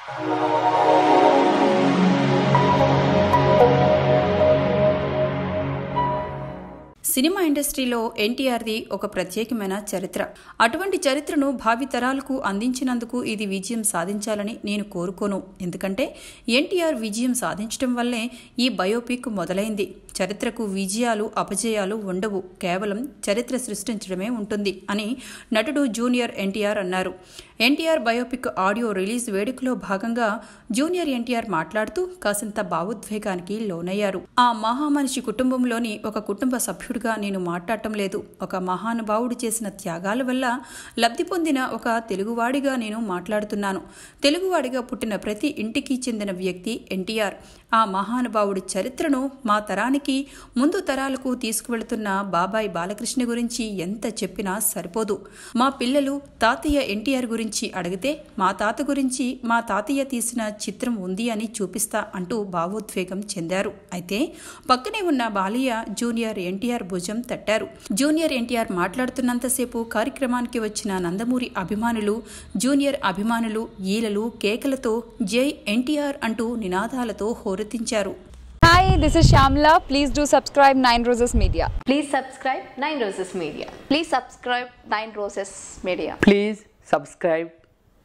Cinema ఇండస్ట్రీలో ఎన్టీఆర్ది ఒక ప్రత్యేకమైన చరిత్ర. అటువంటి చరిత్రను భావితరాలకు అందించినందుకు ఇది విజయం సాధించాలని నేను కోరుకోను. ఎందుకంటే ఎన్టీఆర్ విజయం సాధించడం వల్లే ఈ బయోపిక్ మొదలైంది. చరిత్రకు విజయాలు అపజయాలు ఉండవు, కేవలం చరిత్ర సృష్టించడమే ఉంటుంది అని నటుడు జూనియర్ ఎన్టీఆర్ అన్నారు. ఎన్టీఆర్ బయోపిక్ ఆడియో రిలీజ్ వేడుకలో భాగంగా జూనియర్ ఎన్టీఆర్ మాట్లాడుతూ కాసింత భావోద్వేగానికి లోనయ్యారు. ఆ మహామనిషి కుటుంబంలోని ఒక కుటుంబ సభ్యుడిగా నేను మాట్లాడటం లేదు. ఒక మహానుభావుడు చేసిన త్యాగాల వల్ల లబ్ధి పొందిన ఒక తెలుగువాడిగా నేను మాట్లాడుతున్నాను. తెలుగువాడిగా పుట్టిన ప్రతి ఇంటికి చెందిన వ్యక్తి ఎన్టీఆర్. ఆ మహానుభావుడి చరిత్రను మా తరానికి, ముందు తరాలకు తీసుకువెళుతున్న బాబాయ్ బాలకృష్ణ గురించి ఎంత చెప్పినా సరిపోదు. మా పిల్లలు తాతయ్య ఎన్టీఆర్ గురించి అడిగితే మా తాత గురించి మా తాతయ్య తీసిన చిత్రం ఉంది అని చూపిస్తా అంటూ భావోద్వేగం చెందారు. అయితే పక్కనే ఉన్న బాలయ్య జూనియర్ ఎన్టీఆర్ భుజం తట్టారు. జూనియర్ ఎన్టీఆర్ మాట్లాడుతున్నంతసేపు కార్యక్రమానికి వచ్చిన నందమూరి అభిమానులు, జూనియర్ అభిమానులు ఈలలు కేకలతో జై ఎన్టీఆర్ అంటూ నినాదాలతో హోరెత్తించారు. Hi, this is Shamla. Please do subscribe 9 Roses Media. Please subscribe 9 Roses Media. Please subscribe 9 Roses Media. Please subscribe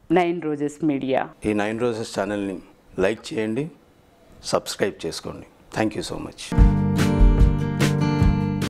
9 Roses Media. ఈ 9 Roses ఛానల్ని లైక్ చేయండి, సబ్స్క్రైబ్ చేసుకోండి. Thank you so much.